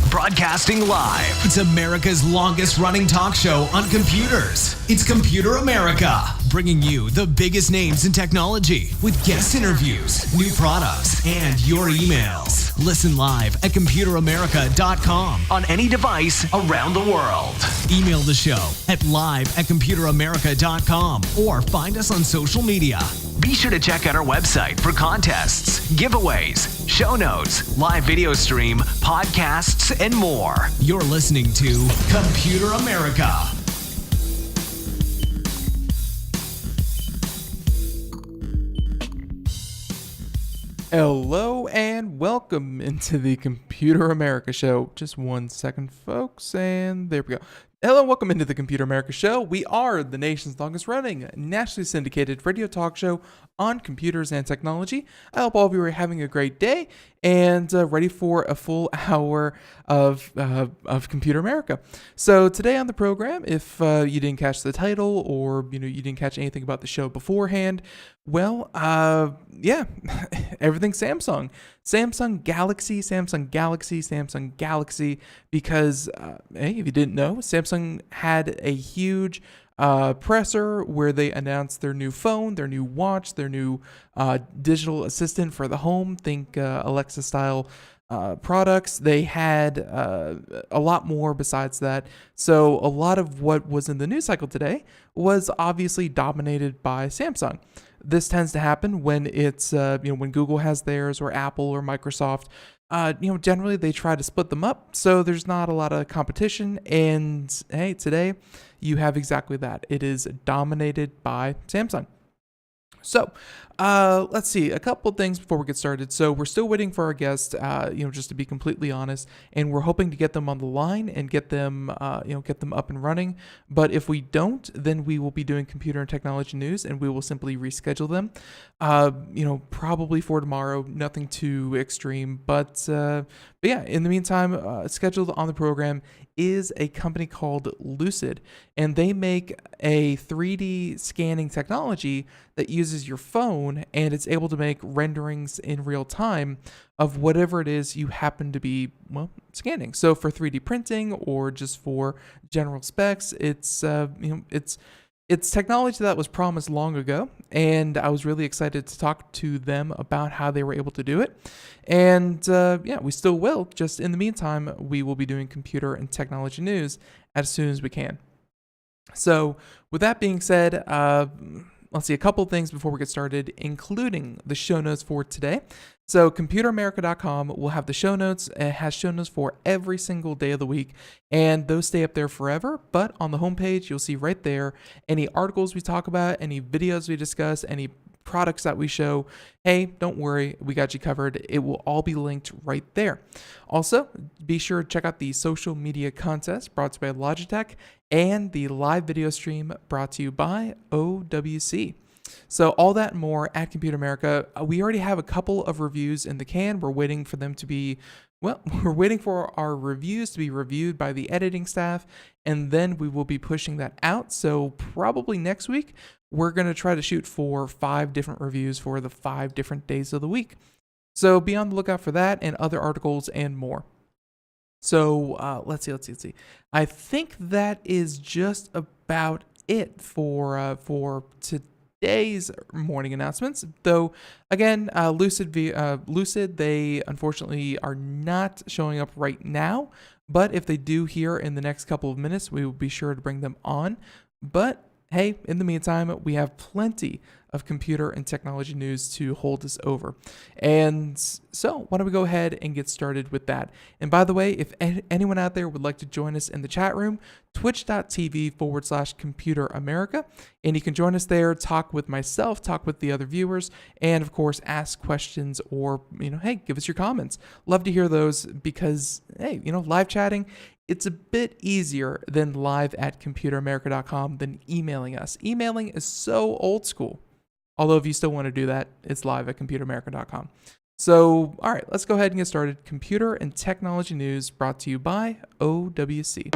Broadcasting live. It's America's longest running talk show on computers. It's Computer America, bringing you the biggest names in technology with guest interviews, new products, and your emails. Listen live at computeramerica.com on any device around the world. Email the show at live@computeramerica.com or find us on social media. Be sure to check out our website for contests, giveaways, show notes, live video stream, podcasts, and more. You're listening to Computer America. Hello and welcome into the Computer America Show. Just 1 second, folks, and there we go. Hello and welcome into the Computer America Show. We are the nation's longest running, nationally syndicated radio talk show on computers and technology. I hope all of you are having a great day and ready for a full hour of Computer America. So today on the program, if you didn't catch the title or you didn't catch anything about the show beforehand, well, yeah, everything's Samsung. Samsung Galaxy, because, hey, if you didn't know, Samsung had a huge presser where they announced their new phone, their new watch, their new digital assistant for the home. Think Alexa style products. They had a lot more besides that. So a lot of what was in the news cycle today was obviously dominated by Samsung. This tends to happen when it's when Google has theirs or Apple or Microsoft. Generally they try to split them up, so there's not a lot of competition. And hey, today you have exactly that. It is dominated by Samsung. So let's see, a couple things before we get started. So we're still waiting for our guests, just to be completely honest, and we're hoping to get them on the line and get them up and running. But if we don't, then we will be doing computer and technology news, and we will simply reschedule them. Probably for tomorrow, nothing too extreme. But yeah, in the meantime, scheduled on the program is a company called Lucid, and they make a 3D scanning technology that uses your phone, and it's able to make renderings in real time of whatever it is you happen to be, scanning. So for 3D printing or just for general specs, it's technology that was promised long ago, and I was really excited to talk to them about how they were able to do it. And we still will. Just in the meantime, we will be doing computer and technology news as soon as we can. So with that being said, let's see, a couple of things before we get started, including the show notes for today. So computeramerica.com will have the show notes. It has show notes for every single day of the week, and those stay up there forever. But on the homepage, you'll see right there any articles we talk about, any videos we discuss, any products that we show. Hey, don't worry, we got you covered. It will all be linked right there. Also, be sure to check out the social media contest brought to you by Logitech and the live video stream brought to you by OWC. So all that and more at Computer America. We already have a couple of reviews in the can. We're waiting for them to be, we're waiting for our reviews to be reviewed by the editing staff, and then we will be pushing that out. So probably next week, we're going to try to shoot for 5 different reviews for the 5 different days of the week. So be on the lookout for that and other articles and more. So let's see. I think that is just about it for today's morning announcements. Though again, Lucid, they unfortunately are not showing up right now. But if they do here in the next couple of minutes, we will be sure to bring them on. But hey, in the meantime, we have plenty of computer and technology news to hold us over. And so why don't we go ahead and get started with that. And by the way, if anyone out there would like to join us in the chat room, twitch.tv/Computer America. And you can join us there, talk with myself, talk with the other viewers, and of course, ask questions or, hey, give us your comments. Love to hear those because, hey, live chatting, it's a bit easier than live at computeramerica.com than emailing us. Emailing is so old school. Although if you still want to do that, it's live at computeramerica.com. So, all right, let's go ahead and get started. Computer and technology news brought to you by OWC.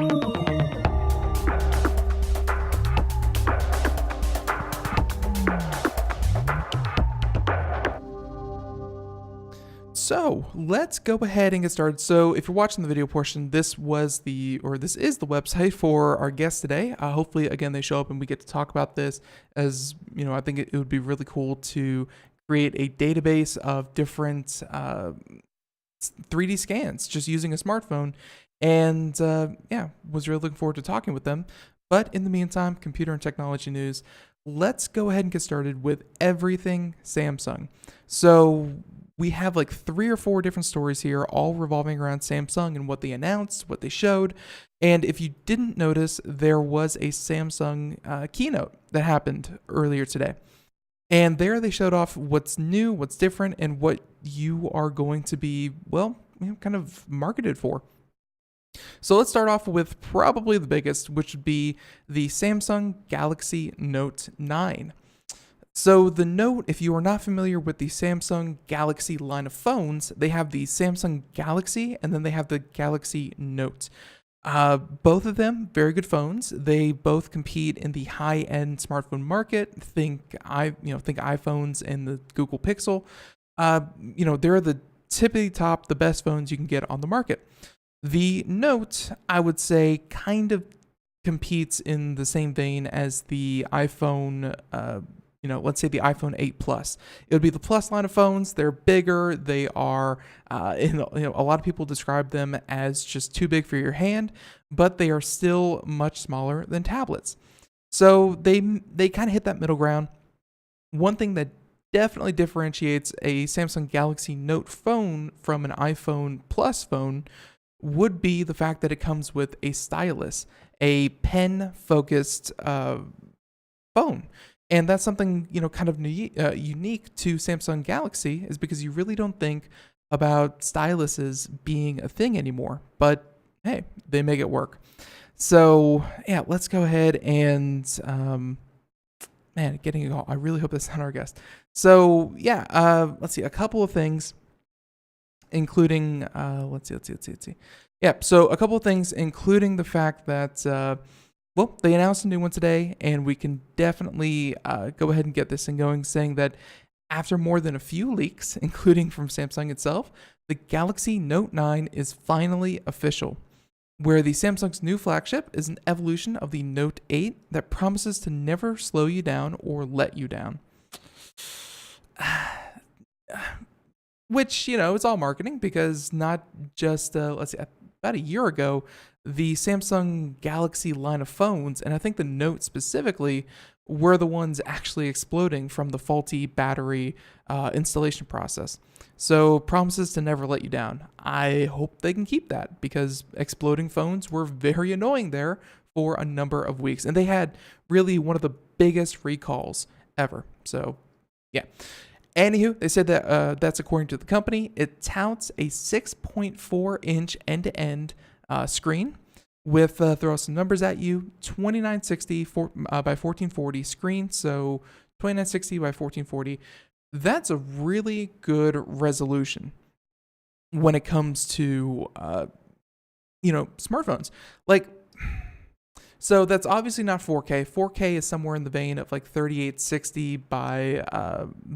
So let's go ahead and get started. So if you're watching the video portion, this is the website for our guest today. Hopefully, again, they show up and we get to talk about this. As I think it would be really cool to create a database of different 3D scans just using a smartphone. And was really looking forward to talking with them. But in the meantime, computer and technology news. Let's go ahead and get started with everything Samsung. So we have like 3 or 4 different stories here, all revolving around Samsung and what they announced, what they showed. And if you didn't notice, there was a Samsung keynote that happened earlier today. And there they showed off what's new, what's different, and what you are going to be, kind of marketed for. So let's start off with probably the biggest, which would be the Samsung Galaxy Note 9. So the Note, if you are not familiar with the Samsung Galaxy line of phones, they have the Samsung Galaxy and then they have the Galaxy Note. Both of them, very good phones. They both compete in the high-end smartphone market. Think iPhones and the Google Pixel. They're the tippity top, the best phones you can get on the market. The Note, I would say, kind of competes in the same vein as the iPhone. Let's say the iPhone 8 Plus. It would be the Plus line of phones. They're bigger. They are, a lot of people describe them as just too big for your hand, but they are still much smaller than tablets. So they kind of hit that middle ground. One thing that definitely differentiates a Samsung Galaxy Note phone from an iPhone Plus phone would be the fact that it comes with a stylus, a pen-focused phone. And that's something, kind of unique to Samsung Galaxy, is because you really don't think about styluses being a thing anymore. But hey, they make it work. So yeah, let's go ahead and, getting a call. I really hope that's not our guest. So yeah, let's see, a couple of things, including, let's see. Yeah, so a couple of things, including the fact that, they announced a new one today, and we can definitely go ahead and get this thing going, saying that after more than a few leaks, including from Samsung itself, the Galaxy Note 9 is finally official, where the Samsung's new flagship is an evolution of the Note 8 that promises to never slow you down or let you down. Which, it's all marketing, because not just, about a year ago, the Samsung Galaxy line of phones, and I think the Note specifically, were the ones actually exploding from the faulty battery installation process. So promises to never let you down. I hope they can keep that, because exploding phones were very annoying there for a number of weeks. And they had really one of the biggest recalls ever. So yeah. Anywho, they said that that's according to the company. It touts a 6.4-inch end-to-end screen with, throw some numbers at you, 2960 by 1440 screen. So 2960 by 1440. That's a really good resolution when it comes to, smartphones. So that's obviously not 4K. 4K is somewhere in the vein of 3860 by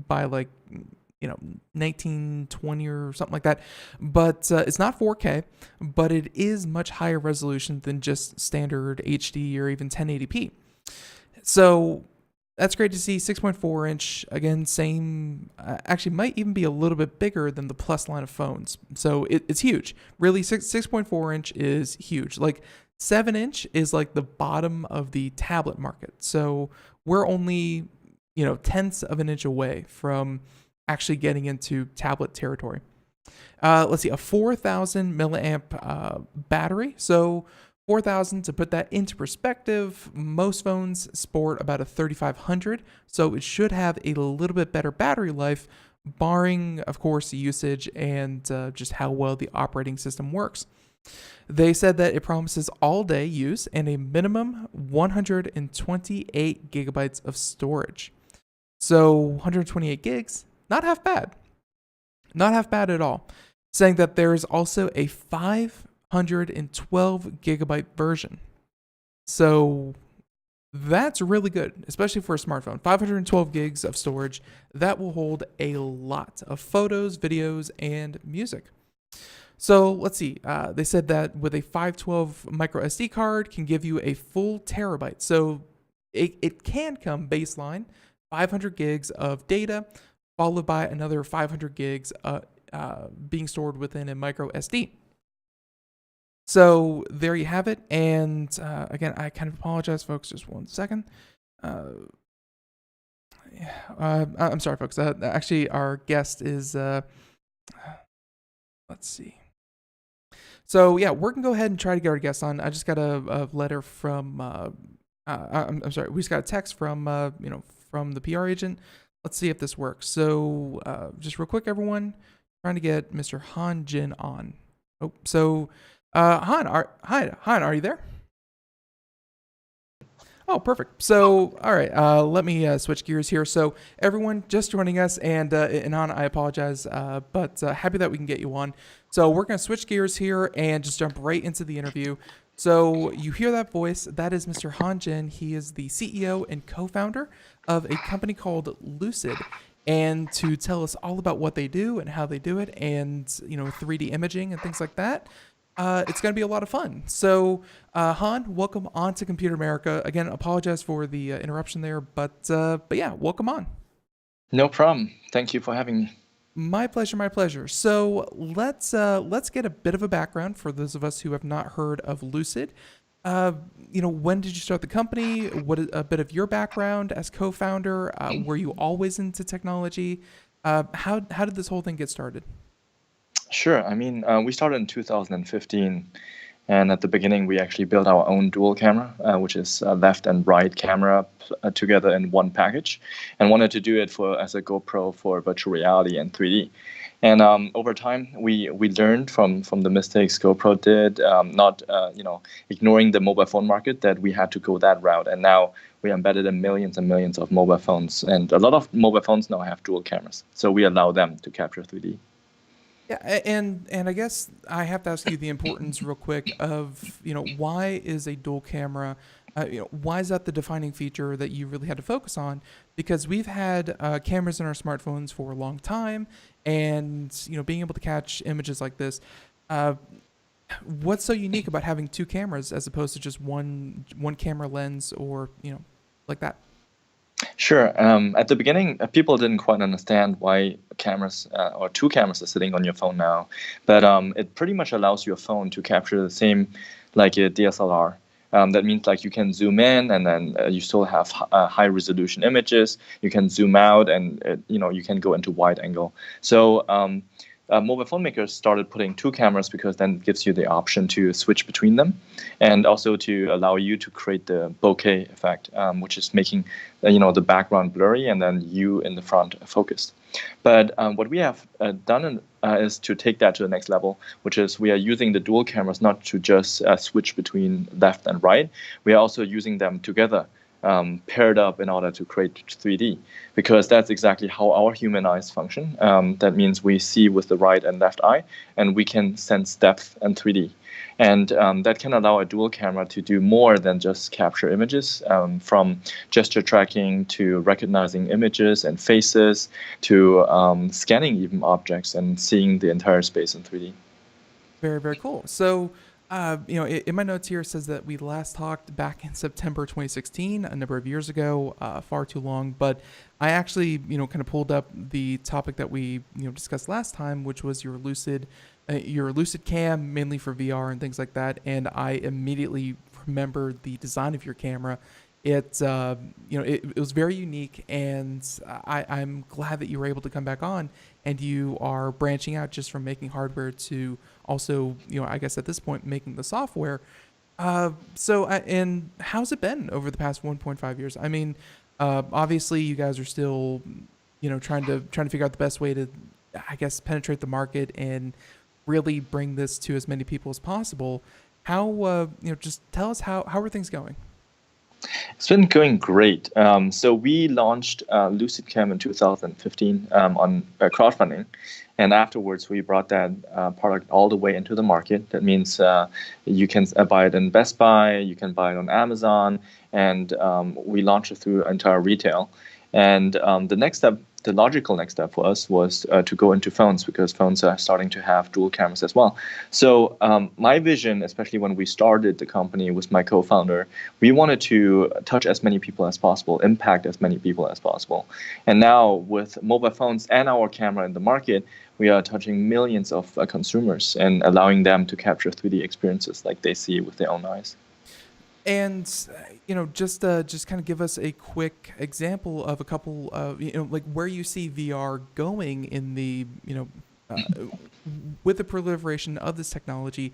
1920 or something like that. But it's not 4K, but it is much higher resolution than just standard HD or even 1080p. So that's great to see. 6.4 inch, again, same, actually might even be a little bit bigger than the Plus line of phones. So it's huge. Really, 6.4 inch is huge. 7 inch is the bottom of the tablet market. So we're only tenths of an inch away from actually getting into tablet territory. Let's see, a 4,000 milliamp battery. So 4,000, to put that into perspective, most phones sport about a 3,500, so it should have a little bit better battery life, barring, of course, the usage and just how well the operating system works. They said that it promises all-day use and a minimum 128 gigabytes of storage. So 128 gigs, not half bad. Not half bad at all. Saying that there is also a 512 gigabyte version. So that's really good, especially for a smartphone. 512 gigs of storage. That will hold a lot of photos, videos, and music. So let's see. They said that with a 512 micro SD card can give you a full terabyte. So it can come baseline 500 gigs of data, followed by another 500 gigs being stored within a micro SD. So there you have it. And again, I kind of apologize, folks. Just one second. I'm sorry, folks. Actually, our guest is. Let's see. So yeah, we're gonna go ahead and try to get our guest on. I just got a letter from. I'm sorry. We just got a text from from the PR agent. Let's see if this works. So just real quick, everyone, trying to get Mr. Han Jin on. Oh, so Han, are you there? Oh, perfect. So, all right, let me switch gears here. So, everyone just joining us, and Han, I apologize, but happy that we can get you on. So, we're going to switch gears here and just jump right into the interview. So, you hear that voice? That is Mr. Han Jin. He is the CEO and co-founder of a company called Lucid. And to tell us all about what they do and how they do it, and 3D imaging and things like that, it's going to be a lot of fun. So, Han, welcome on to Computer America. Again, apologize for the interruption there, but yeah, welcome on. No problem. Thank you for having me. My pleasure, my pleasure. So let's get a bit of a background for those of us who have not heard of Lucid. When did you start the company? What is a bit of your background as co-founder? Were you always into technology? How did this whole thing get started? Sure. I mean, we started in 2015, and at the beginning, we actually built our own dual camera, which is a left and right camera together in one package, and wanted to do it as a GoPro for virtual reality and 3D. And over time, we learned from the mistakes GoPro did, not ignoring the mobile phone market, that we had to go that route. And now we are embedded in millions and millions of mobile phones, and a lot of mobile phones now have dual cameras, so we allow them to capture 3D. Yeah, and I guess I have to ask you the importance real quick of, why is a dual camera, why is that the defining feature that you really had to focus on? Because we've had cameras in our smartphones for a long time, and, being able to catch images like this, what's so unique about having two cameras as opposed to just one camera lens or, like that? Sure. At the beginning, people didn't quite understand why cameras or two cameras are sitting on your phone now. But it pretty much allows your phone to capture the same like a DSLR. That means like you can zoom in, and then you still have high resolution images. You can zoom out, and you can go into wide angle. So mobile phone makers started putting two cameras because then it gives you the option to switch between them, and also to allow you to create the bokeh effect, which is making the background blurry and then you in the front focused. But what we have done is to take that to the next level, which is we are using the dual cameras not to just switch between left and right. We are also using them together, paired up in order to create 3D, because that's exactly how our human eyes function. That means we see with the right and left eye, and we can sense depth and 3D. And that can allow a dual camera to do more than just capture images, from gesture tracking to recognizing images and faces to scanning even objects and seeing the entire space in 3D. Very, very cool. So, in my notes here, it says that we last talked back in September 2016, a number of years ago, far too long. But I actually, kind of pulled up the topic that we, discussed last time, which was your Lucid cam, mainly for VR and things like that. And I immediately remembered the design of your camera it was very unique, and I'm glad that you were able to come back on, and you are branching out just from making hardware to also, I guess at this point making the software. And how's it been over the past 1.5 years? I mean, obviously you guys are still, trying to figure out the best way to, I guess, penetrate the market and really bring this to as many people as possible. How, just tell us how are things going? It's been going great. So we launched Lucid Cam in 2015 on crowdfunding, and afterwards we brought that product all the way into the market. That means you can buy it in Best Buy, you can buy it on Amazon, and we launched it through entire retail. And the logical next step for us was to go into phones, because phones are starting to have dual cameras as well. So my vision, especially when we started the company with my co-founder, we wanted to touch as many people as possible, impact as many people as possible. And now with mobile phones and our camera in the market, we are touching millions of consumers and allowing them to capture 3D experiences like they see with their own eyes. And just kind of give us a quick example of a couple of like where you see VR going in the uh, with the proliferation of this technology.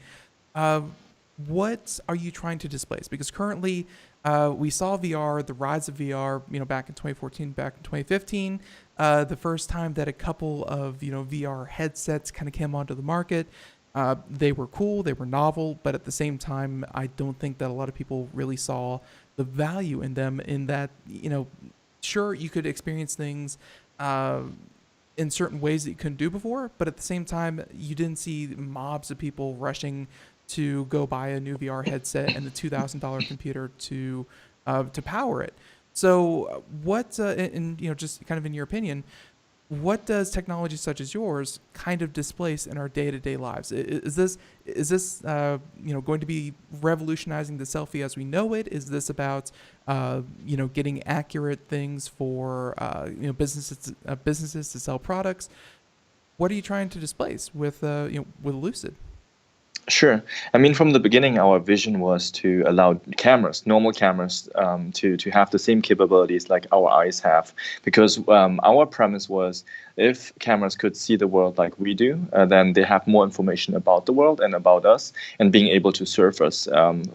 What are you trying to displace? Because currently, we saw VR, the rise of VR, back in 2014, back in 2015, the first time that a couple of VR headsets kind of came onto the market. They were cool, they were novel, but at the same time, I don't think that a lot of people really saw the value in them. In that, sure, you could experience things in certain ways that you couldn't do before, but at the same time, you didn't see mobs of people rushing to go buy a new VR headset and the $2,000 computer to power it. So, just kind of in your opinion, what does technology such as yours kind of displace in our day-to-day lives? Is this going to be revolutionizing the selfie as we know it? Is this about getting accurate things for businesses to sell products? What are you trying to displace with Lucid? Sure. I mean, from the beginning, our vision was to allow cameras, normal cameras, to have the same capabilities like our eyes have. Because our premise was, if cameras could see the world like we do, then they have more information about the world and about us, and being able to serve us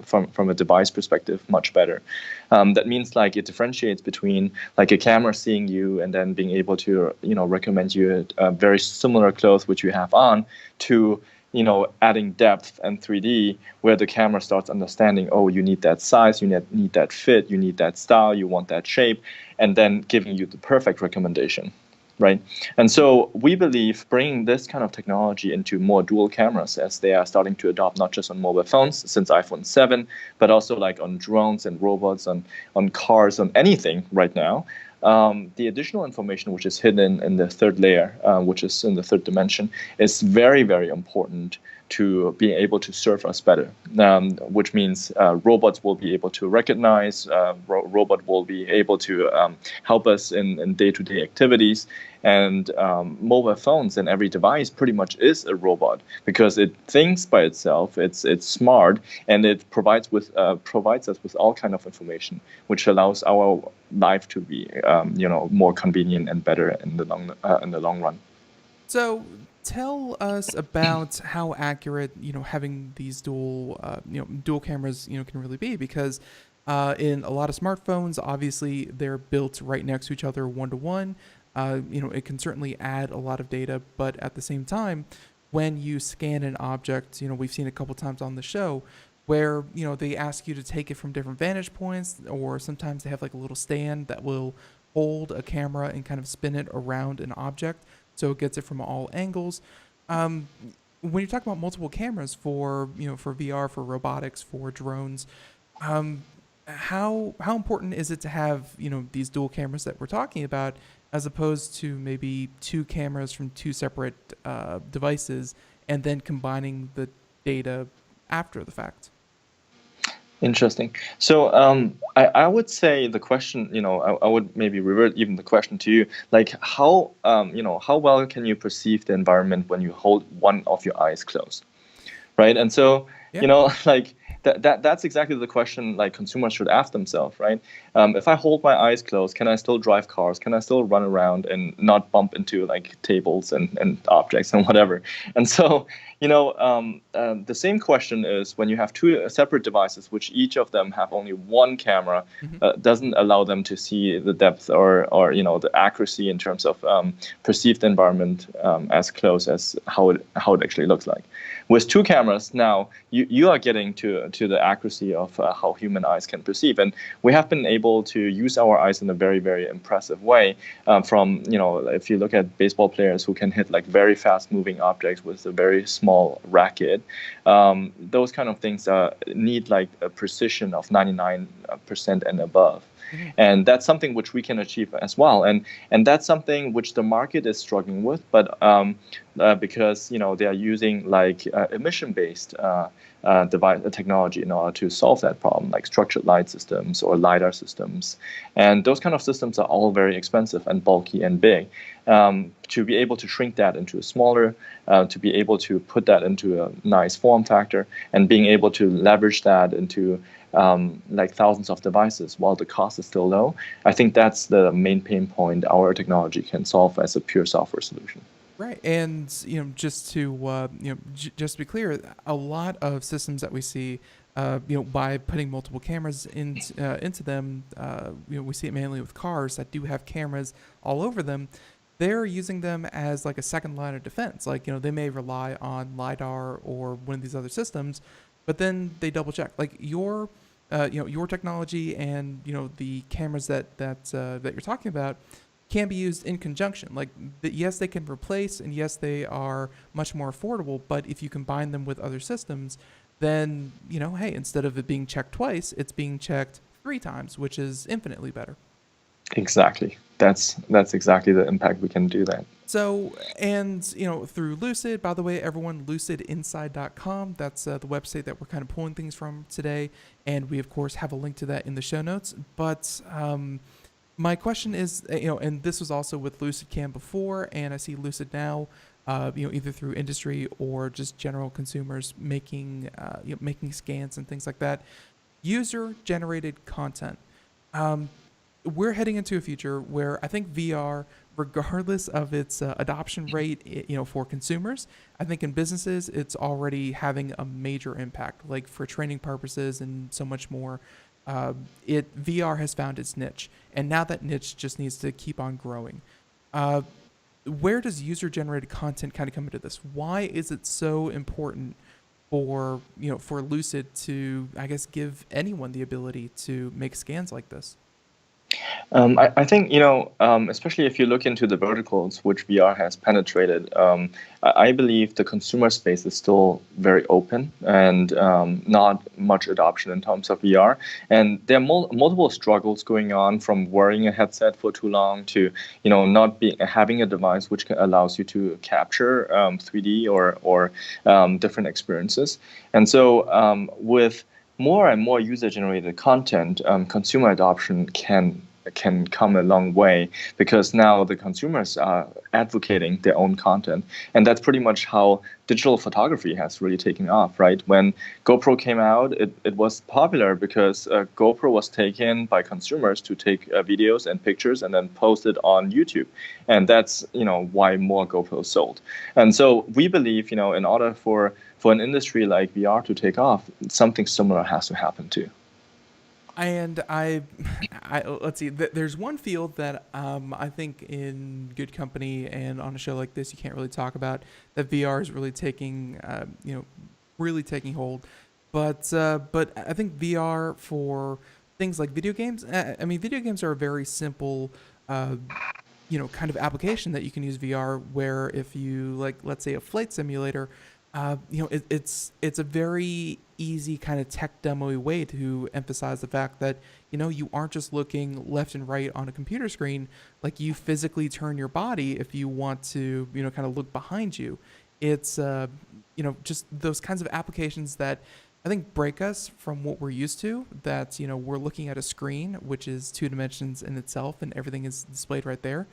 from a device perspective much better. That means like it differentiates between like a camera seeing you and then being able to recommend you a very similar clothes which you have on, to adding depth and 3D, where the camera starts understanding, oh, you need that size, you need that fit, you need that style, you want that shape, and then giving you the perfect recommendation, right? And so we believe bringing this kind of technology into more dual cameras, as they are starting to adopt not just on mobile phones since iPhone 7, but also like on drones and robots, on cars, on anything right now. The additional information which is hidden in the third layer, which is in the third dimension, is very, very important to being able to serve us better, which means robots will be able to recognize, robot will be able to help us in day-to-day activities, and mobile phones and every device pretty much is a robot, because it thinks by itself, it's smart, and it provides us with all kind of information, which allows our life to be more convenient and better in the long run. So tell us about how accurate having these dual cameras can really be, because in a lot of smartphones, obviously they're built right next to each other, one to one. It can certainly add a lot of data, but at the same time, when you scan an object, we've seen a couple times on the show where they ask you to take it from different vantage points, or sometimes they have like a little stand that will hold a camera and kind of spin it around an object so it gets it from all angles. When you're talking about multiple cameras for for VR, for robotics, for drones, how important is it to have these dual cameras that we're talking about, as opposed to maybe two cameras from two separate devices and then combining the data after the fact? Interesting. So I would say the question, I would maybe revert even the question to you, like how well can you perceive the environment when you hold one of your eyes closed, right? And so, Yeah. like That's exactly the question like consumers should ask themselves, right? If I hold my eyes closed, can I still drive cars? Can I still run around and not bump into like tables and objects and whatever? And so, the same question is when you have two separate devices, which each of them have only one camera, doesn't allow them to see the depth or the accuracy in terms of perceived environment as close as how it actually looks like. With two cameras now, you are getting to the accuracy of how human eyes can perceive, and we have been able to use our eyes in a very, very impressive way. If you look at baseball players who can hit like very fast moving objects with a very small racket, those kind of things need like a precision of 99% and above. And that's something which we can achieve as well, and that's something which the market is struggling with, but because they are using like emission-based device technology in order to solve that problem, like structured light systems or lidar systems, and those kind of systems are all very expensive and bulky and big. To be able to shrink that into a smaller, to be able to put that into a nice form factor, and being able to leverage that into like thousands of devices while the cost is still low, I think that's the main pain point our technology can solve as a pure software solution. Right, and just to just to be clear, a lot of systems that we see, by putting multiple cameras into them, we see it mainly with cars that do have cameras all over them. They're using them as like a second line of defense. Like they may rely on lidar or one of these other systems, but then they double check. Like your technology and the cameras that you're talking about can be used in conjunction. Like, yes, they can replace, and yes, they are much more affordable. But if you combine them with other systems, then hey, instead of it being checked twice, it's being checked 3 times, which is infinitely better. Exactly. That's exactly the impact we can do that. So, and through Lucid, by the way, everyone, lucidinside.com. That's the website that we're kind of pulling things from today, and we of course have a link to that in the show notes. But my question is, and this was also with Lucid Cam before, and I see Lucid now, either through industry or just general consumers making scans and things like that. User-generated content. We're heading into a future where I think VR, regardless of its adoption rate, for consumers, I think in businesses it's already having a major impact. Like for training purposes and so much more, VR has found its niche, and now that niche just needs to keep on growing. Where does user-generated content kind of come into this? Why is it so important for Lucid to, I guess, give anyone the ability to make scans like this? I think, especially if you look into the verticals which VR has penetrated, I believe the consumer space is still very open and not much adoption in terms of VR. And there are multiple struggles going on, from wearing a headset for too long to, not having a device which allows you to capture 3D or different experiences. And so with more and more user-generated content, consumer adoption can come a long way, because now the consumers are advocating their own content. And that's pretty much how digital photography has really taken off, right? When GoPro came out, it was popular because GoPro was taken by consumers to take videos and pictures and then post it on YouTube. And that's, why more GoPros sold. And so we believe, in order for an industry like VR to take off, something similar has to happen too. And I let's see. There's one field that I think in good company and on a show like this you can't really talk about, that VR is really taking really taking hold. But I think VR for things like video games. I mean, video games are a very simple kind of application that you can use VR. Where if you like, let's say a flight simulator. It's a very easy kind of tech demo-y way to emphasize the fact that, you aren't just looking left and right on a computer screen. Like, you physically turn your body if you want to, kind of look behind you. It's, just those kinds of applications that I think break us from what we're used to, that, we're looking at a screen, which is 2 dimensions in itself, and everything is displayed right there,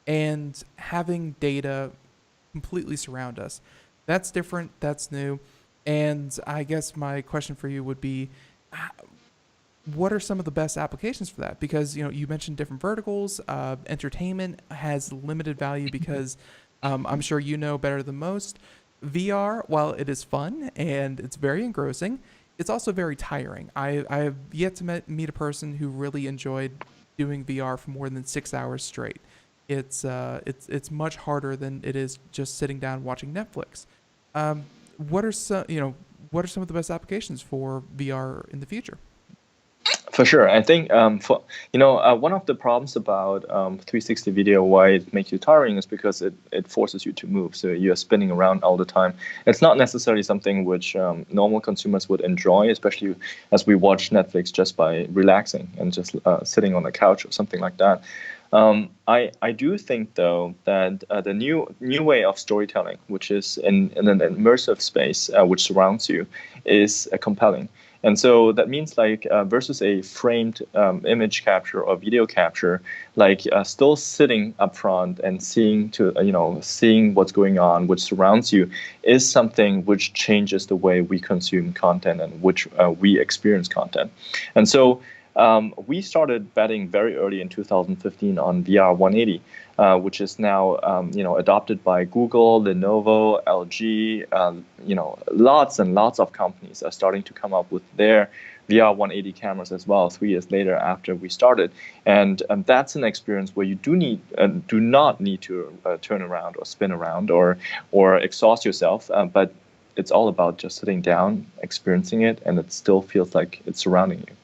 and having data completely surround us. That's different. That's new. And I guess my question for you would be, what are some of the best applications for that? Because you mentioned different verticals. Entertainment has limited value because I'm sure you know better than most. VR, while it is fun and it's very engrossing, it's also very tiring. I have yet to meet a person who really enjoyed doing VR for more than 6 hours straight. It's much harder than it is just sitting down watching Netflix. Um, what are some of the best applications for VR in the future? For sure, I think for one of the problems about 360 video, why it makes you tiring, is because it forces you to move. So you're spinning around all the time. It's not necessarily something which normal consumers would enjoy, especially as we watch Netflix just by relaxing and just sitting on the couch or something like that. I do think though that the new way of storytelling, which is in an immersive space which surrounds you, is compelling. And so that means like versus a framed image capture or video capture, like still sitting up front and seeing what's going on, which surrounds you, is something which changes the way we consume content and which we experience content. And so we started betting very early in 2015 on VR 180, which is now adopted by Google, Lenovo, LG. Lots and lots of companies are starting to come up with their VR 180 cameras as well 3 years later after we started. And that's an experience where you do not need to turn around or spin around or exhaust yourself, but it's all about just sitting down, experiencing it, and it still feels like it's surrounding you.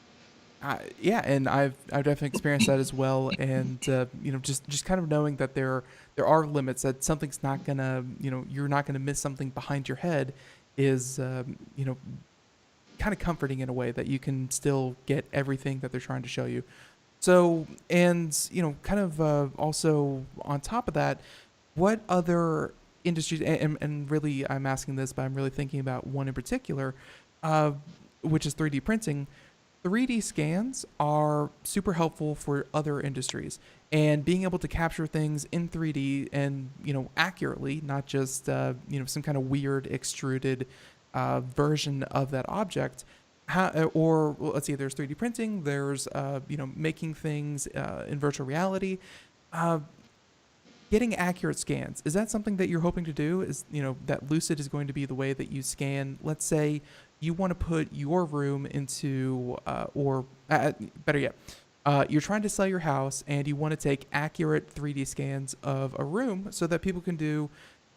Yeah, and I've definitely experienced that as well, and just kind of knowing that there are limits, that something's not gonna, you're not gonna miss something behind your head, is kind of comforting in a way that you can still get everything that they're trying to show you. So, and kind of also on top of that, what other industries, and really I'm asking this, but I'm really thinking about one in particular, uh, which is 3D printing. 3D scans are super helpful for other industries, and being able to capture things in 3D and accurately, not just some kind of weird extruded version of that object. Let's see, there's 3D printing, there's making things in virtual reality. Uh, Getting accurate scans, is that something that you're hoping to do? Is that Lucid is going to be the way that you scan? Let's say you want to put your room into or better yet, you're trying to sell your house and you want to take accurate 3D scans of a room so that people can do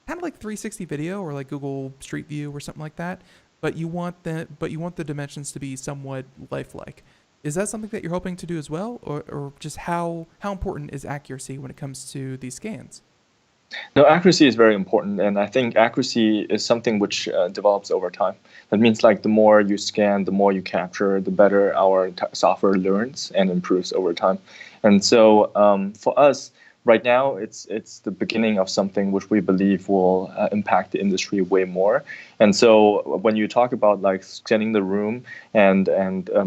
kind of like 360 video or like Google Street View or something like that, but you want the dimensions to be somewhat lifelike. Is that something that you're hoping to do as well, or just how important is accuracy when it comes to these scans? No, accuracy is very important, and I think accuracy is something which develops over time. That means like the more you scan, the more you capture, the better our software learns and improves over time. And so for us, right now, it's the beginning of something which we believe will impact the industry way more. And so when you talk about like scanning the room and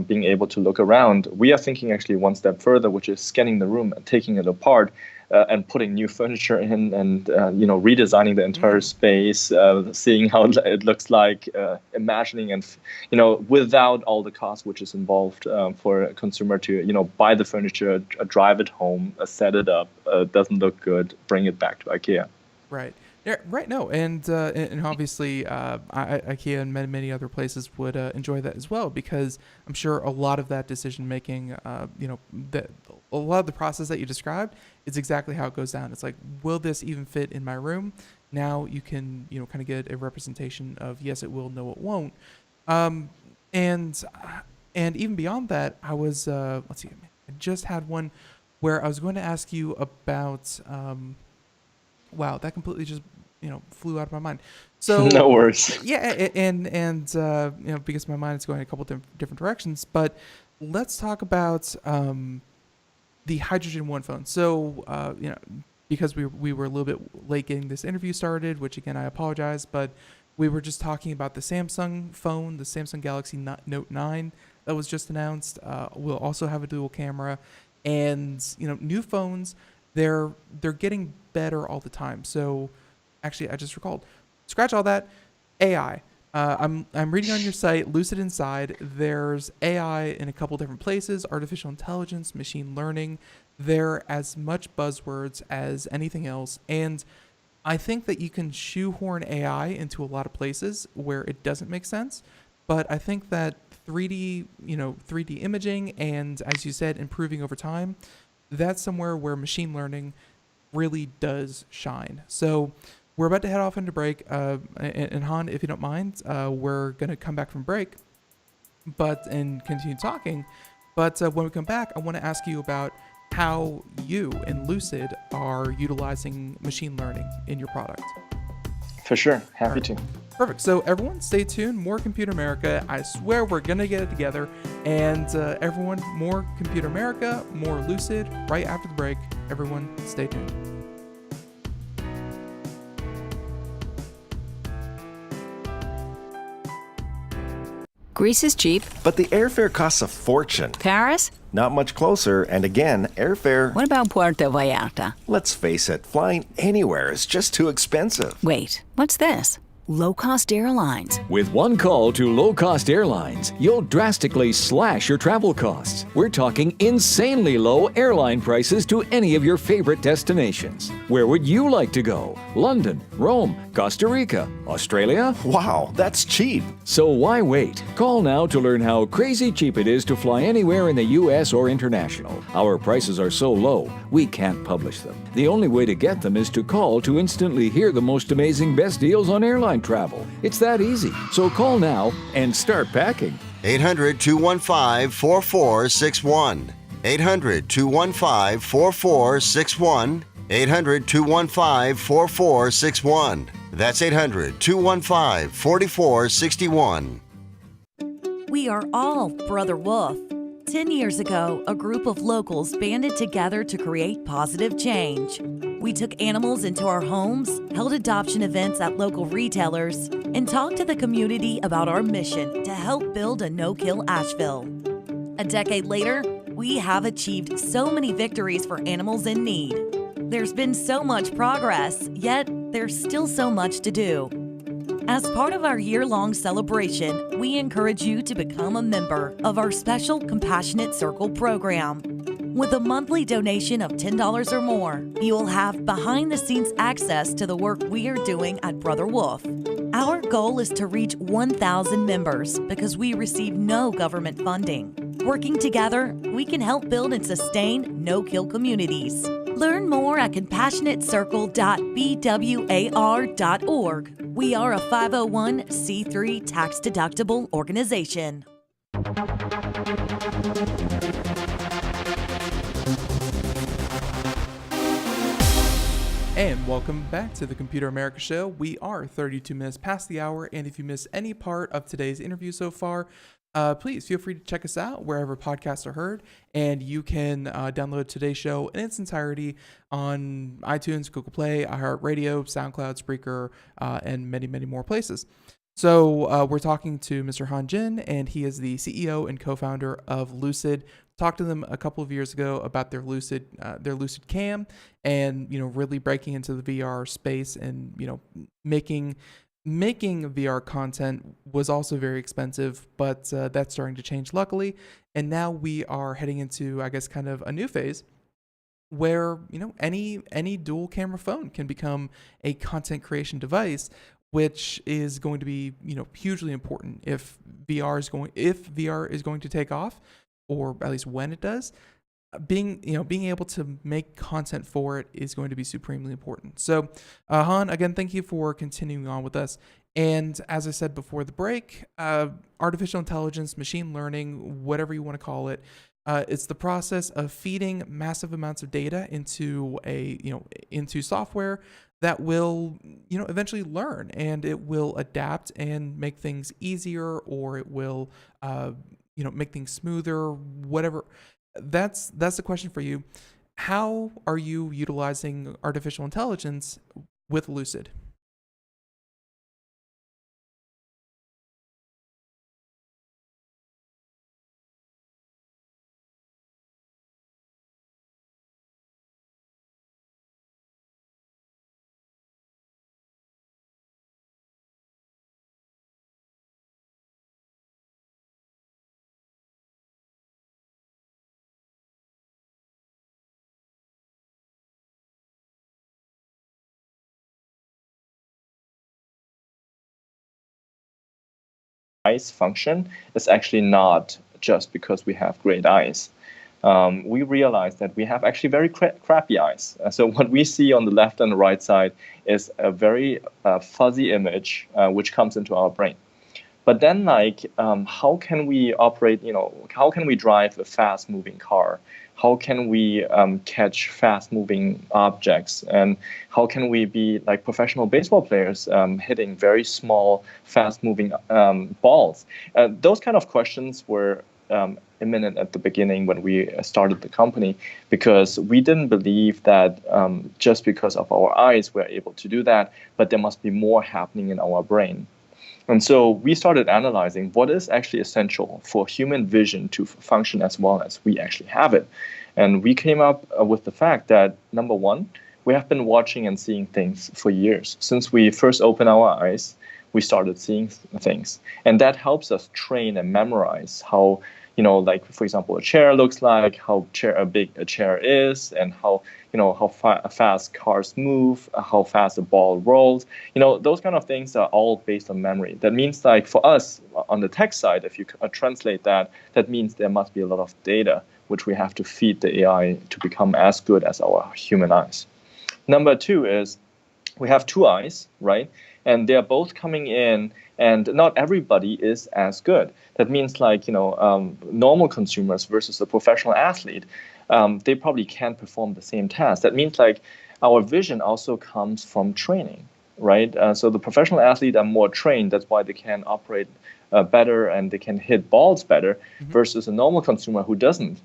being able to look around, we are thinking actually one step further, which is scanning the room and taking it apart. And putting new furniture in, and redesigning the entire space, seeing how it looks like, imagining, and without all the cost which is involved for a consumer to buy the furniture, drive it home, set it up, doesn't look good, bring it back to IKEA. Right. Yeah, right. No, and obviously, IKEA and many other places would enjoy that as well, because I'm sure a lot of that decision making, that a lot of the process that you described is exactly how it goes down. It's like, will this even fit in my room? Now you can kind of get a representation of yes, it will, no, it won't, um, and even beyond that, I was let's see, I just had one where I was going to ask you about. Wow, that completely just flew out of my mind. So No worries. yeah, and because my mind is going a couple different directions. But let's talk about the Hydrogen One phone. So because we were a little bit late getting this interview started, which again I apologize, but we were just talking about the Samsung phone, the Samsung Galaxy Note 9 that was just announced. We'll also have a dual camera, and new phones. They're getting better all the time. So actually, I just recalled. Scratch all that. AI. I'm reading on your site, Lucid Inside. There's AI in a couple different places, artificial intelligence, machine learning. They're as much buzzwords as anything else, and I think that you can shoehorn AI into a lot of places where it doesn't make sense. But I think that 3D imaging and, as you said, improving over time, that's somewhere where machine learning really does shine. So we're about to head off into break. And Han, if you don't mind, we're going to come back from break and continue talking. But when we come back, I want to ask you about how you and Lucid are utilizing machine learning in your product. For sure. Happy to. Perfect. So everyone, stay tuned. More Computer America. I swear we're going to get it together. And everyone, more Computer America, more Lucid right after the break. Everyone, stay tuned. Greece is cheap. But the airfare costs a fortune. Paris? Not much closer, and again, airfare... What about Puerto Vallarta? Let's face it, flying anywhere is just too expensive. Wait, what's this? Low-cost airlines. With one call to low-cost airlines, you'll drastically slash your travel costs. We're talking insanely low airline prices to any of your favorite destinations. Where would you like to go? London, Rome, Costa Rica, Australia? Wow, that's cheap. So why wait? Call now to learn how crazy cheap it is to fly anywhere in the U.S. or international. Our prices are so low, we can't publish them. The only way to get them is to call to instantly hear the most amazing best deals on airline travel. It's that easy. So call now and start packing. 800-215-4461. 800-215-4461. 800-215-4461. That's 800-215-4461. We are all Brother Wolf. 10 years ago, a group of locals banded together to create positive change. We took animals into our homes, held adoption events at local retailers, and talked to the community about our mission to help build a no-kill Asheville. A decade later, we have achieved so many victories for animals in need. There's been so much progress, yet there's still so much to do. As part of our year-long celebration, we encourage you to become a member of our special Compassionate Circle program. With a monthly donation of $10 or more, you will have behind-the-scenes access to the work we are doing at Brother Wolf. Our goal is to reach 1,000 members because we receive no government funding. Working together, we can help build and sustain no-kill communities. Learn more at compassionatecircle.bwar.org. We are a 501c3 tax-deductible organization. And welcome back to the Computer America Show. We are 32 minutes past the hour, and if you missed any part of today's interview so far, please feel free to check us out wherever podcasts are heard, and you can download today's show in its entirety on iTunes, Google Play, iHeartRadio, SoundCloud, Spreaker, and many, many more places. So we're talking to Mr. Han Jin, and he is the CEO and co-founder of Lucid. Talked to them a couple of years ago about their Lucid Cam, and really breaking into the VR space, and making VR content was also very expensive, but that's starting to change, luckily. And now we are heading into, I guess, kind of a new phase where any dual camera phone can become a content creation device, which is going to be hugely important if VR is going to take off, or at least when it does. Being able to make content for it is going to be supremely important. So, Han, again, thank you for continuing on with us. And as I said before the break, artificial intelligence, machine learning, whatever you want to call it, it's the process of feeding massive amounts of data into into software that will eventually learn, and it will adapt and make things easier, or it will make things smoother, whatever. That's the question for you. How are you utilizing artificial intelligence with Lucid? eyes function is actually not just because we have great eyes. We realize that we have actually very crappy eyes. So what we see on the left and the right side is a very fuzzy image which comes into our brain. But then, how can we operate, how can we drive a fast-moving car? How can we catch fast-moving objects? And how can we be like professional baseball players hitting very small, fast-moving balls? Those kind of questions were imminent at the beginning when we started the company, because we didn't believe that just because of our eyes we're able to do that, but there must be more happening in our brain. And so we started analyzing what is actually essential for human vision to function as well as we actually have it. And we came up with the fact that, number one, we have been watching and seeing things for years. Since we first opened our eyes, we started seeing things. And that helps us train and memorize how, like, for example, a chair looks like, how big a chair is, and how fast cars move, how fast a ball rolls. Those kind of things are all based on memory. That means, like, for us on the tech side, if you translate that, that means there must be a lot of data which we have to feed the AI to become as good as our human eyes. Number two is we have two eyes, right? And they're both coming in, and not everybody is as good. That means, like, normal consumers versus a professional athlete, they probably can't perform the same task. That means, like, our vision also comes from training, right? So the professional athletes are more trained. That's why they can operate better and they can hit balls better versus a normal consumer who doesn't.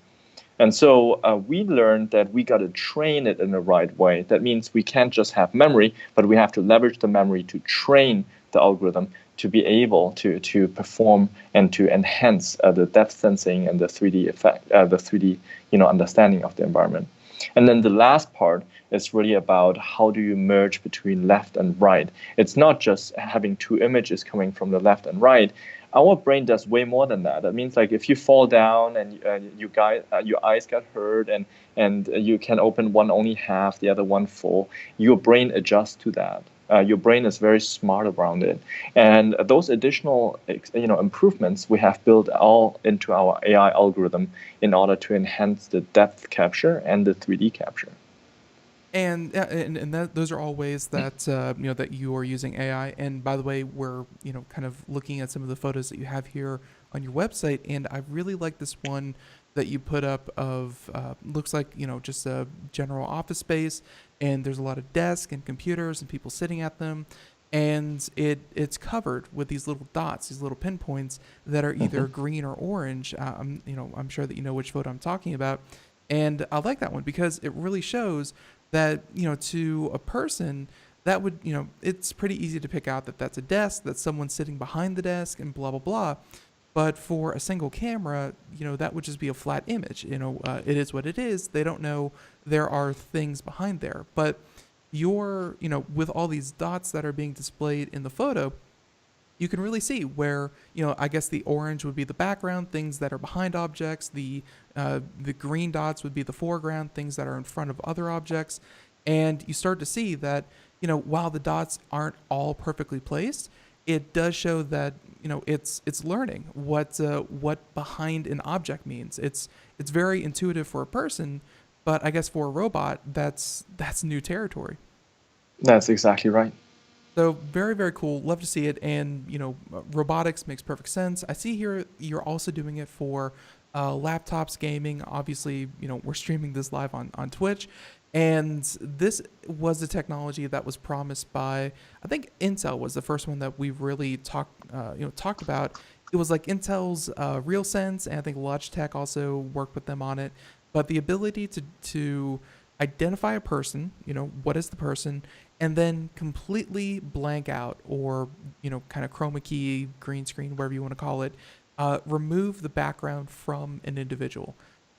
And so we learned that we got to train it in the right way. That means we can't just have memory, but we have to leverage the memory to train the algorithm to be able to perform and to enhance the depth sensing and the 3D effect, the 3D understanding of the environment. And then the last part is really about how do you merge between left and right. It's not just having two images coming from the left and right. Our brain does way more than that. That means, like, if you fall down and your eyes got hurt and you can open one only half, the other one full, your brain adjusts to that. Your brain is very smart around it. And those additional improvements we have built all into our AI algorithm in order to enhance the depth capture and the 3D capture. And those are all ways that that you are using AI. And by the way, we're kind of looking at some of the photos that you have here on your website, and I really like this one that you put up of looks like just a general office space, and there's a lot of desks and computers and people sitting at them, and it's covered with these little dots, these little pinpoints that are either green or orange. I'm sure that you know which photo I'm talking about, and I like that one because it really shows that to a person that would it's pretty easy to pick out that that's a desk, that someone's sitting behind the desk, and blah blah blah. But for a single camera, that would just be a flat image. It is what it is. They don't know there are things behind there. But with all these dots that are being displayed in the photo, you can really see where, I guess the orange would be the background, things that are behind objects. The green dots would be the foreground, things that are in front of other objects. And you start to see that, while the dots aren't all perfectly placed, it does show that it's learning what behind an object means. It's very intuitive for a person, but I guess for a robot, that's new territory. That's exactly right. So very, very cool. Love to see it. And robotics makes perfect sense. I see here you're also doing it for laptops, gaming. Obviously, we're streaming this live on Twitch. And this was the technology that was promised by, I think Intel was the first one that we really talked about. It was like Intel's RealSense, and I think Logitech also worked with them on it. But the ability to identify a person, what is the person, and then completely blank out or, kind of chroma key, green screen, whatever you want to call it, remove the background from an individual.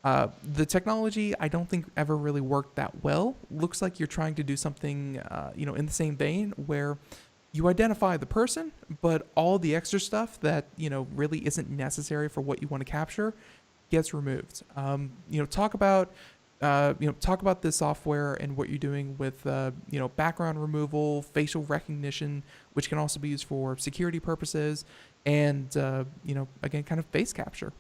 The technology, I don't think ever really worked that well. Looks like you're trying to do something, in the same vein where you identify the person, but all the extra stuff that, really isn't necessary for what you want to capture gets removed. Talk about this software and what you're doing with, background removal, facial recognition, which can also be used for security purposes, and again, kind of face capture.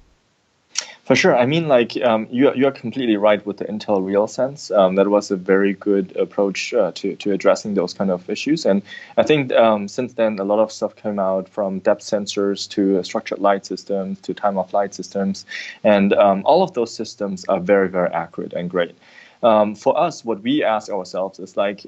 For sure. I mean, like you're completely right with the Intel RealSense. That was a very good approach to addressing those kind of issues. And I think since then, a lot of stuff came out, from depth sensors to structured light systems to time of flight systems, and all of those systems are very, very accurate and great. For us, what we ask ourselves is like,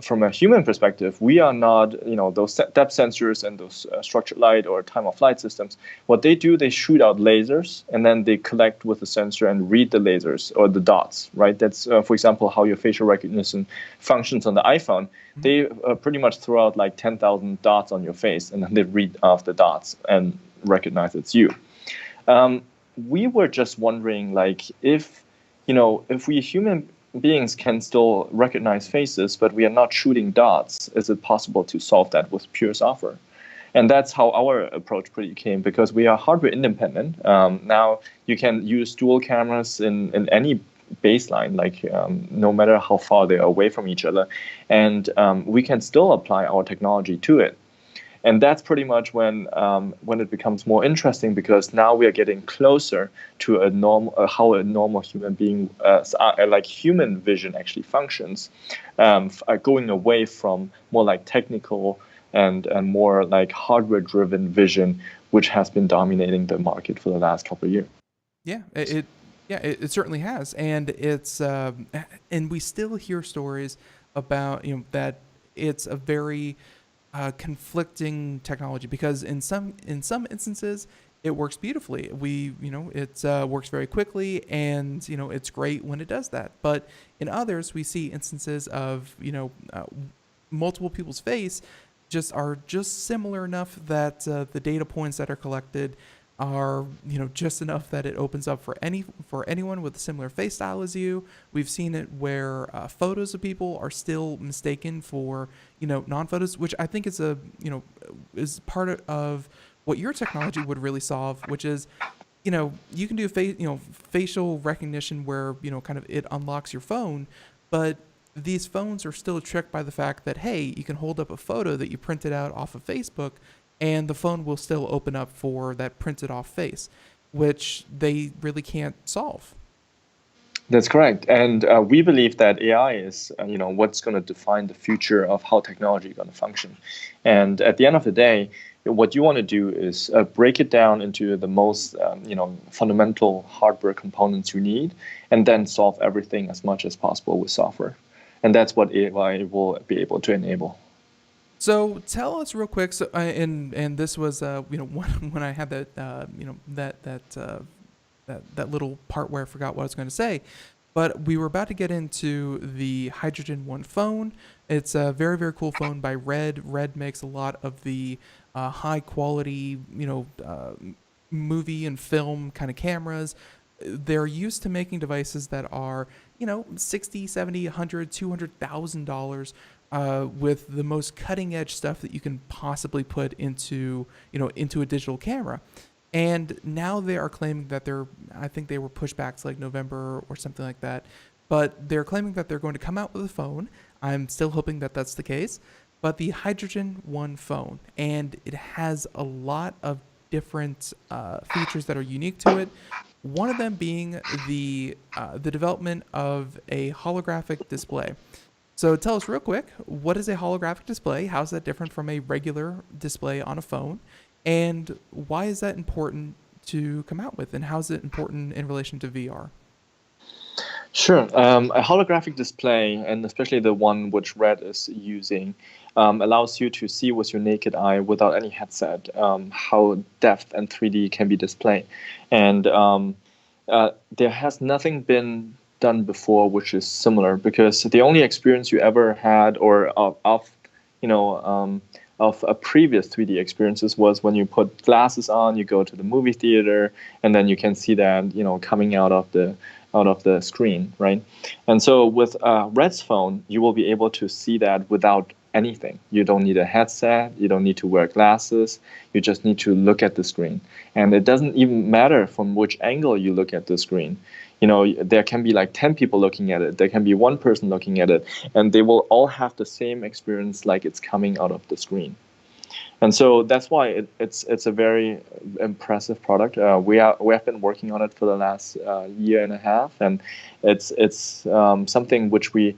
from a human perspective, we are not, those depth sensors and those structured light or time of flight systems. What they do, they shoot out lasers, and then they collect with the sensor and read the lasers or the dots, right? That's, for example, how your facial recognition functions on the iPhone. They pretty much throw out like 10,000 dots on your face, and then they read off the dots and recognize it's you. We were just wondering, like, if we human beings can still recognize faces, but we are not shooting dots, is it possible to solve that with pure software? And that's how our approach pretty came, because we are hardware independent. Now you can use dual cameras in any baseline, like no matter how far they are away from each other, and we can still apply our technology to it. And that's pretty much when it becomes more interesting, because now we are getting closer to how a normal human being, like human vision, actually functions, going away from more like technical and more like hardware-driven vision, which has been dominating the market for the last couple of years. Yeah, it certainly has, and it's and we still hear stories about that it's a very conflicting technology, because in some instances it works beautifully. It works very quickly, and it's great when it does that. But in others, we see instances of multiple people's face are just similar enough that the data points that are collected are just enough that it opens up for anyone with a similar face style as you. We've seen it where photos of people are still mistaken for non-photos, which I think is is part of what your technology would really solve, which is you can do facial recognition where kind of it unlocks your phone, but these phones are still tricked by the fact that, hey, you can hold up a photo that you printed out off of Facebook, and the phone will still open up for that printed off face, which they really can't solve. That's correct. And we believe that AI is, what's going to define the future of how technology is going to function. And at the end of the day, what you want to do is break it down into the most, fundamental hardware components you need, and then solve everything as much as possible with software. And that's what AI will be able to enable. So tell us real quick. So, and this was, when I had that, that little part where I forgot what I was going to say, but we were about to get into the Hydrogen One phone. It's a very, very cool phone by Red. Red makes a lot of the high quality, movie and film kind of cameras. They're used to making devices that are, $60, $70, $100, $200,000. With the most cutting edge stuff that you can possibly put into a digital camera. And now they are claiming that I think they were pushed back to like November or something like that, but they're claiming that they're going to come out with a phone. I'm still hoping that that's the case, but the Hydrogen One phone, and it has a lot of different features that are unique to it. One of them being the development of a holographic display. So tell us real quick, what is a holographic display? How is that different from a regular display on a phone? And why is that important to come out with? And how is it important in relation to VR? Sure. A holographic display, and especially the one which Red is using, allows you to see with your naked eye without any headset how depth and 3D can be displayed. And there has nothing been done before which is similar, because the only experience you ever had or of a previous 3D experiences was when you put glasses on, you go to the movie theater, and then you can see that coming out of the screen, right? And so with Red's phone, you will be able to see that without anything. You don't need a headset, you don't need to wear glasses, you just need to look at the screen. And it doesn't even matter from which angle you look at the screen. There can be like 10 people looking at it, there can be one person looking at it, and they will all have the same experience like it's coming out of the screen. And so that's why it's a very impressive product. We have been working on it for the last year and a half, and it's something which we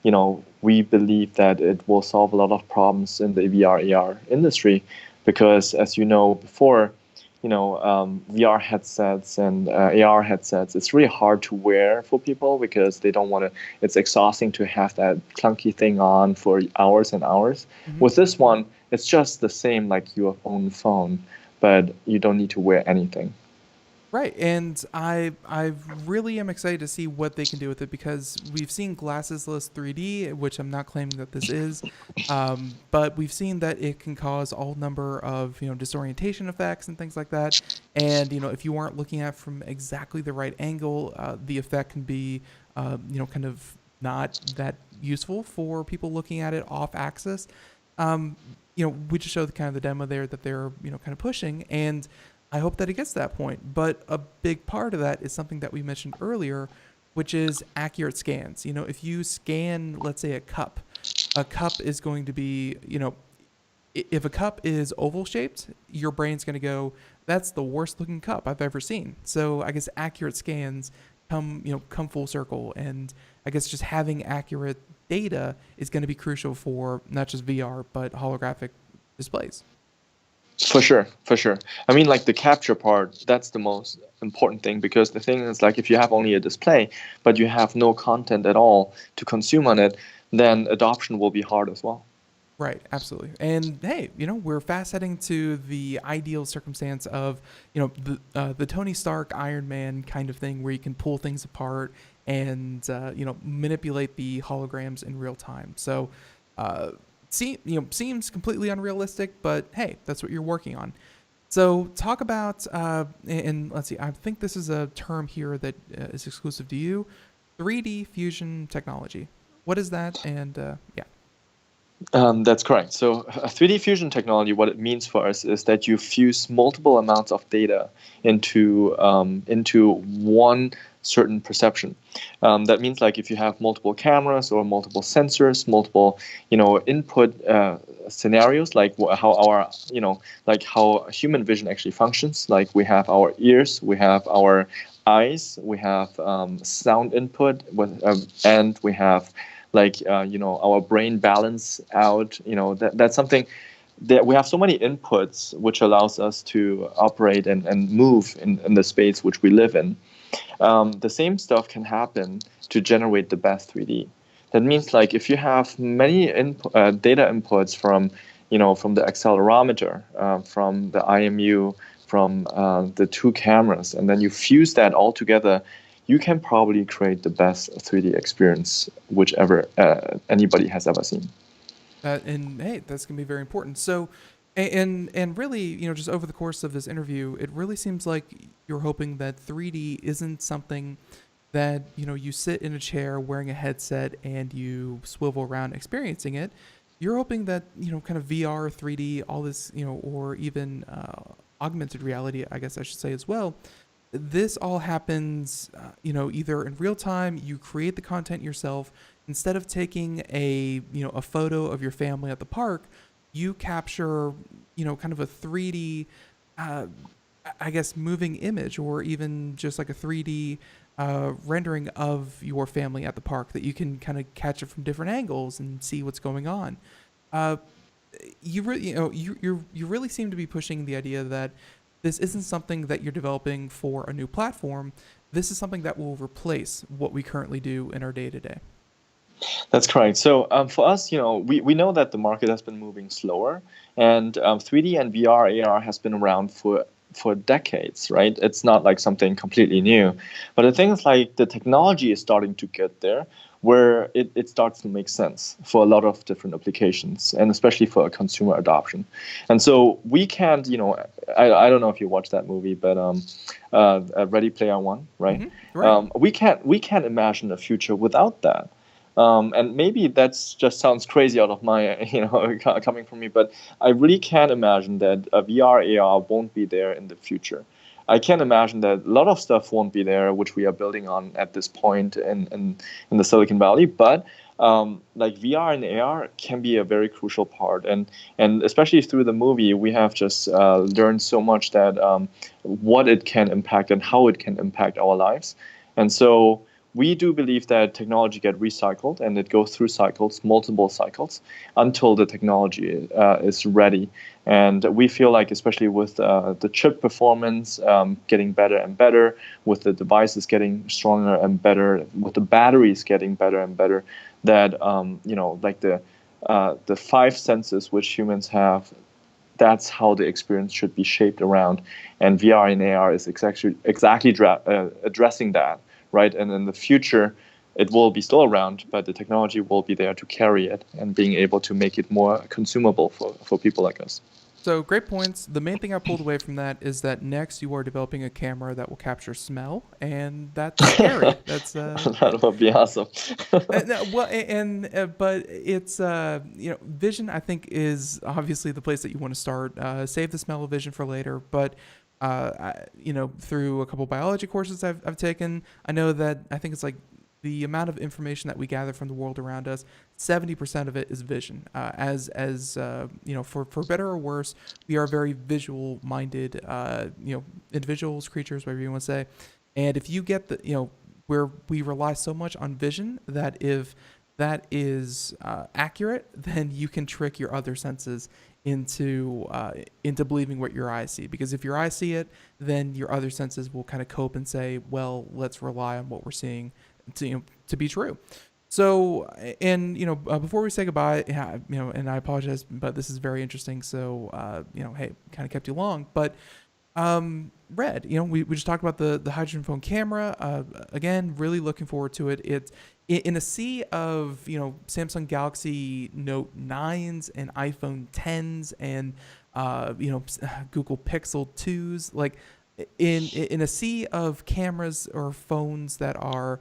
believe that it will solve a lot of problems in the VR AR industry, because as you know before, VR headsets and AR headsets, it's really hard to wear for people because they don't want to. It's exhausting to have that clunky thing on for hours and hours. With this one, it's just the same like your own phone, but you don't need to wear anything. Right, and I really am excited to see what they can do with it, because we've seen glassesless 3D, which I'm not claiming that this is, but we've seen that it can cause all number of disorientation effects and things like that. And if you aren't looking at it from exactly the right angle, the effect can be kind of not that useful for people looking at it off axis. We just showed kind of the demo there that they're kind of pushing, and I hope that it gets to that point. But a big part of that is something that we mentioned earlier, which is accurate scans. If you scan, let's say, a cup is going to be, if a cup is oval shaped, your brain's going to go, that's the worst looking cup I've ever seen. So I guess accurate scans come full circle. And I guess just having accurate data is going to be crucial for not just VR, but holographic displays. For sure, for sure. I mean, like the capture part, that's the most important thing, because the thing is, like, if you have only a display, but you have no content at all to consume on it, then adoption will be hard as well. Right, absolutely. And hey, we're fast heading to the ideal circumstance of, the Tony Stark Iron Man kind of thing, where you can pull things apart and, manipulate the holograms in real time. So, seems completely unrealistic, but hey, that's what you're working on. So talk about, and let's see, I think this is a term here that is exclusive to you, 3D fusion technology. What is that? And yeah. That's correct. So 3D fusion technology, what it means for us is that you fuse multiple amounts of data into one certain perception. That means, like, if you have multiple cameras or multiple sensors, multiple input scenarios, like how our like how human vision actually functions. Like, we have our ears, we have our eyes, we have sound input, and we have our brain balance out. That's something that we have so many inputs, which allows us to operate and move in the space which we live in. The same stuff can happen to generate the best 3D. That means, like, if you have many data inputs from the accelerometer, from the IMU, from the two cameras, and then you fuse that all together, you can probably create the best 3D experience whichever anybody has ever seen. And hey, that's going to be very important. So, and really, just over the course of this interview, it really seems like you're hoping that 3D isn't something that, you sit in a chair wearing a headset and you swivel around experiencing it. You're hoping that, kind of VR, 3D, all this, or even augmented reality, I guess I should say as well, this all happens, either in real time, you create the content yourself. Instead of taking a photo of your family at the park, you capture, kind of a 3D, I guess, moving image, or even just like a 3D rendering of your family at the park that you can kind of catch it from different angles and see what's going on. You really seem to be pushing the idea that this isn't something that you're developing for a new platform. This is something that will replace what we currently do in our day-to-day. That's correct. So for us, we know that the market has been moving slower, and 3D and VR, AR has been around for decades, right? It's not like something completely new. But the thing is, like, the technology is starting to get there, where it starts to make sense for a lot of different applications, and especially for a consumer adoption. And so we can't, I don't know if you watched that movie, but Ready Player One, right? Mm-hmm. Right. We can't imagine a future without that. And maybe that's just sounds crazy out of my, coming from me, but I really can't imagine that VR, AR won't be there in the future. I can't imagine that a lot of stuff won't be there, which we are building on at this point in the Silicon Valley. But like VR and AR can be a very crucial part, and especially through the movie, we have just learned so much that what it can impact and how it can impact our lives. And so we do believe that technology get recycled, and it goes through cycles, multiple cycles, until the technology is ready. And we feel like, especially with the chip performance getting better and better, with the devices getting stronger and better, with the batteries getting better and better, that like the five senses which humans have, that's how the experience should be shaped around. And VR and AR is exactly addressing that, right? And in the future, it will be still around, but the technology will be there to carry it and being able to make it more consumable for people like us. So great points. The main thing I pulled away from that is that next you are developing a camera that will capture smell, and that's scary. That's that would be awesome. but it's vision. I think is obviously the place that you want to start. Save the smell of vision for later, but through a couple biology courses I've taken, I know that I think it's like the amount of information that we gather from the world around us, 70% of it is vision. For better or worse, we are very visual-minded, individuals, creatures, whatever you want to say. And if you get where we rely so much on vision that if that is accurate, then you can trick your other senses into believing what your eyes see. Because if your eyes see it, then your other senses will kind of cope and say, well, let's rely on what we're seeing to be true. So, and before we say goodbye, and I apologize, but this is very interesting. So, hey, kind of kept you long, but Red, we just talked about the hydrogen phone camera. Again, really looking forward to it. It's in a sea of Samsung Galaxy Note 9s and iPhone 10s and Google Pixel 2s, like in a sea of cameras or phones that are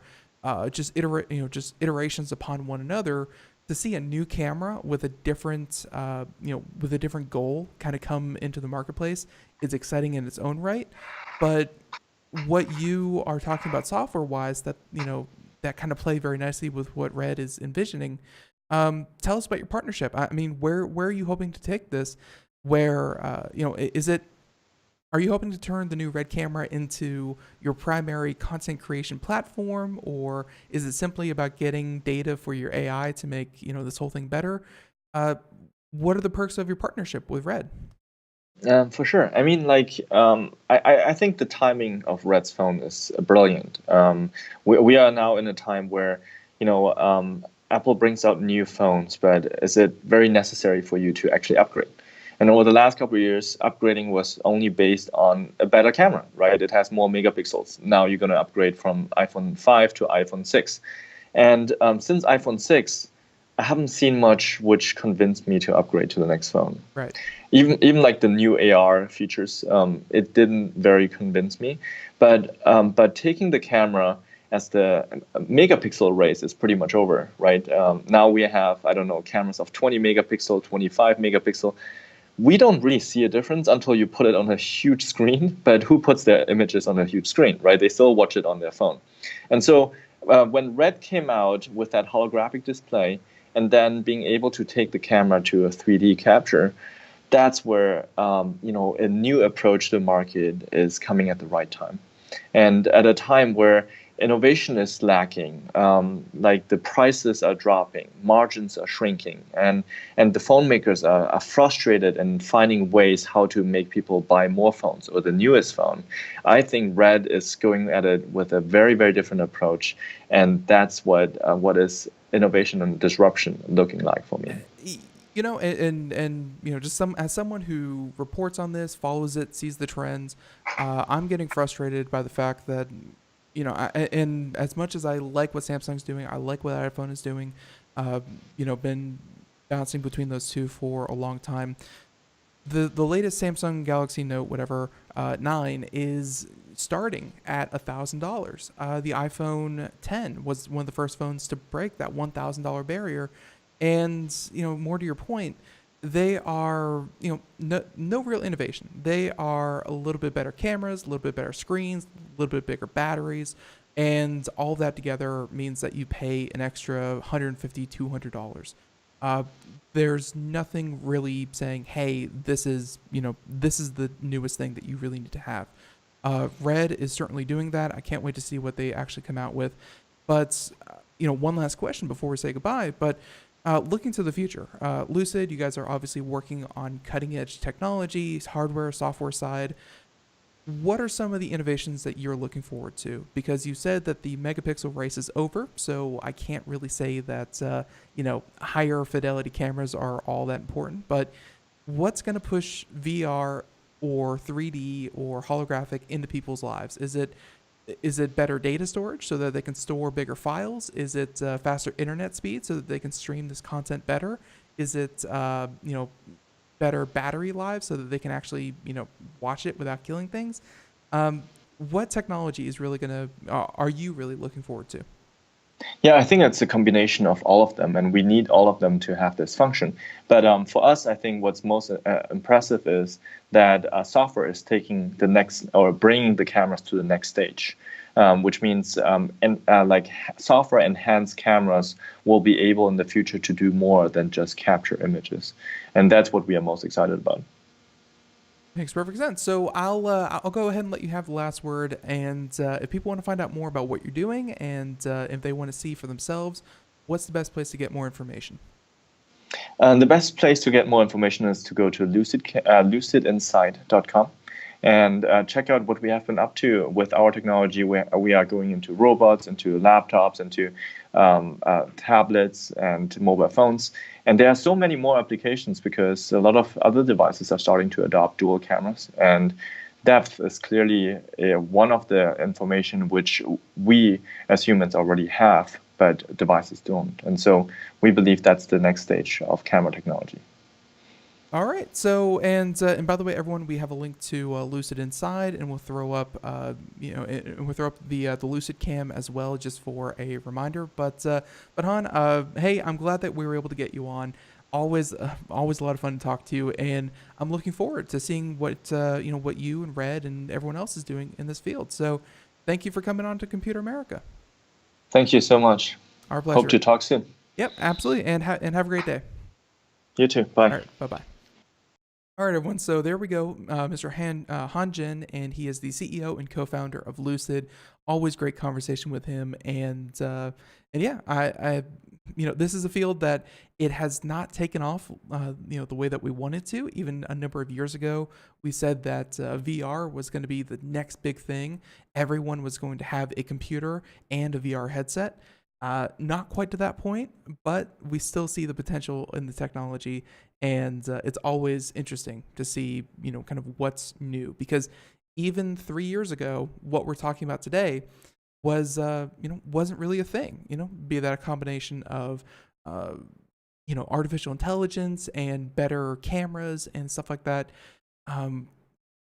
just iterations upon one another. To see a new camera with a different goal kind of come into the marketplace is exciting in its own right. But what you are talking about software-wise, that that kind of play very nicely with what Red is envisioning. Tell us about your partnership. I mean, where are you hoping to take this? Where are you hoping to turn the new Red camera into your primary content creation platform, or is it simply about getting data for your AI to make this whole thing better? What are the perks of your partnership with Red? For sure. I mean, I think the timing of Red's phone is brilliant. We are now in a time where Apple brings out new phones, but is it very necessary for you to actually upgrade? And over the last couple of years, upgrading was only based on a better camera, right? It has more megapixels. Now you're going to upgrade from iPhone 5 to iPhone 6. And since iPhone 6, I haven't seen much which convinced me to upgrade to the next phone. Right. Even like the new AR features, it didn't very convince me. But taking the camera as the megapixel race is pretty much over, right? Now we have, cameras of 20 megapixel, 25 megapixel. We don't really see a difference until you put it on a huge screen, but who puts their images on a huge screen, right? They still watch it on their phone. And so when Red came out with that holographic display and then being able to take the camera to a 3D capture, that's where a new approach to the market is coming at the right time. And at a time where innovation is lacking, like the prices are dropping, margins are shrinking, and the phone makers are frustrated and finding ways how to make people buy more phones or the newest phone. I think Red is going at it with a very, very different approach, and that's what is innovation and disruption looking like for me. Just as someone who reports on this, follows it, sees the trends, I'm getting frustrated by the fact that and as much as I like what Samsung's doing, I like what iPhone is doing, been bouncing between those two for a long time. The latest Samsung Galaxy Note 9 is starting at $1,000. The iPhone 10 was one of the first phones to break that $1,000 barrier. And more to your point, they are, no real innovation. They are a little bit better cameras, a little bit better screens, a little bit bigger batteries, and all that together means that you pay an extra $150, $200. Uh, there's nothing really saying, hey, this is the newest thing that you really need to have. Red is certainly doing that. I can't wait to see what they actually come out with. But, one last question before we say goodbye. But looking to the future, Lucid, you guys are obviously working on cutting edge technologies, hardware, software side. What are some of the innovations that you're looking forward to? Because you said that the megapixel race is over, so I can't really say that, higher fidelity cameras are all that important. But what's going to push VR or 3D or holographic into people's lives? Is it better data storage so that they can store bigger files? Is it faster internet speed so that they can stream this content better? Is it better battery life so that they can actually watch it without killing things? What technology is really are you really looking forward to? Yeah, I think it's a combination of all of them, and we need all of them to have this function. But for us, I think what's most impressive is that software is taking the next, or bringing the cameras to the next stage, which means like software enhanced cameras will be able in the future to do more than just capture images, and that's what we are most excited about. Makes perfect sense. So I'll go ahead and let you have the last word. And if people want to find out more about what you're doing, and if they want to see for themselves, what's the best place to get more information? The best place to get more information is to go to lucidinsight.com and check out what we have been up to with our technology. We are going into robots, into laptops, into tablets and mobile phones. And there are so many more applications because a lot of other devices are starting to adopt dual cameras. And depth is clearly one of the information which we as humans already have, but devices don't. And so we believe that's the next stage of camera technology. All right. So, and by the way, everyone, we have a link to Lucid Inside, and we'll throw up, we'll throw up the Lucid Cam as well, just for a reminder. But Han, hey, I'm glad that we were able to get you on. Always a lot of fun to talk to you, and I'm looking forward to seeing what what you and Red and everyone else is doing in this field. So, thank you for coming on to Computer America. Thank you so much. Our pleasure. Hope to talk soon. Yep, absolutely, and have a great day. You too. Bye. All right, bye-bye. All right, everyone. So there we go, Mr. Han Jin, and he is the CEO and co-founder of Lucid. Always great conversation with him, and yeah, I this is a field that it has not taken off, the way that we wanted to. Even a number of years ago, we said that VR was going to be the next big thing. Everyone was going to have a computer and a VR headset. Not quite to that point, but we still see the potential in the technology, and it's always interesting to see, kind of what's new, because even 3 years ago, what we're talking about today was, wasn't really a thing, be that a combination of, artificial intelligence and better cameras and stuff like that.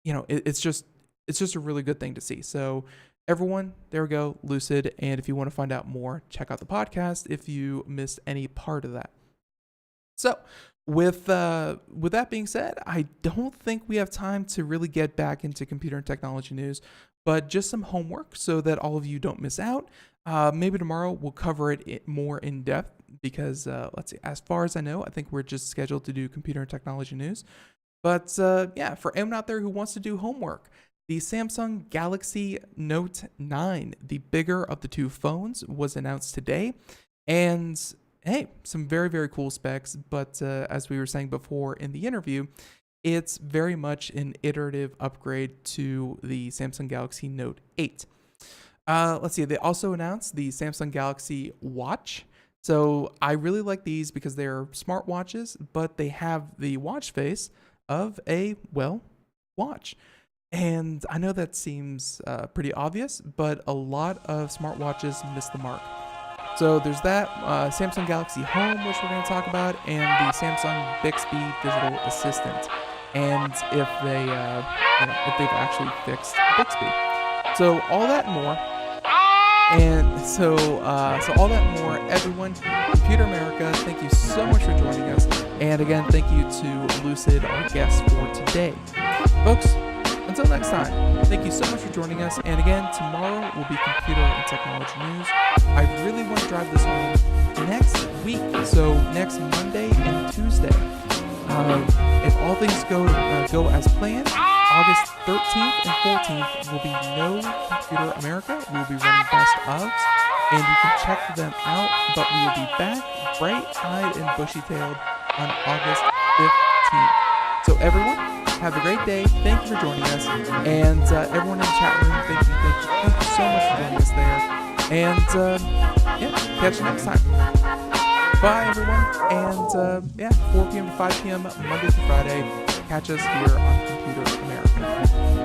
It's just a really good thing to see. So, everyone, there we go, Lucid. And if you want to find out more, check out the podcast if you missed any part of that. So, with that being said, I don't think we have time to really get back into computer and technology news, but just some homework so that all of you don't miss out. Maybe tomorrow we'll cover it more in depth because, let's see, as far as I know, I think we're just scheduled to do computer and technology news. But yeah, for anyone out there who wants to do homework, the Samsung Galaxy Note 9, the bigger of the two phones, was announced today. And hey, some very, very cool specs. But as we were saying before in the interview, it's very much an iterative upgrade to the Samsung Galaxy Note 8. Let's see, they also announced the Samsung Galaxy Watch. So I really like these because they're smartwatches, but they have the watch face of a, watch. And I know that seems pretty obvious, but a lot of smartwatches miss the mark. So there's that, Samsung Galaxy Home, which we're going to talk about, and the Samsung Bixby Digital Assistant, and if they, if they've actually fixed Bixby. So all that and more, and So all that and more, everyone. Computer America, thank you so much for joining us. And again, thank you to Lucid, our guest for today. Folks, until next time, thank you so much for joining us. And again, tomorrow will be computer and technology news. I really want to drive this home next week. So next Monday and Tuesday, if all things go as planned, August 13th and 14th will be no Computer America. We will be running best ofs, and you can check them out. But we will be back bright-eyed and bushy-tailed on August 15th. So everyone, have a great day. Thank you for joining us. And everyone in the chat room, thank you so much for joining us there. And catch you next time. Bye, everyone. And 4 p.m. to 5 p.m. Monday to Friday. Catch us here on Computer America.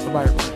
Bye-bye, everyone.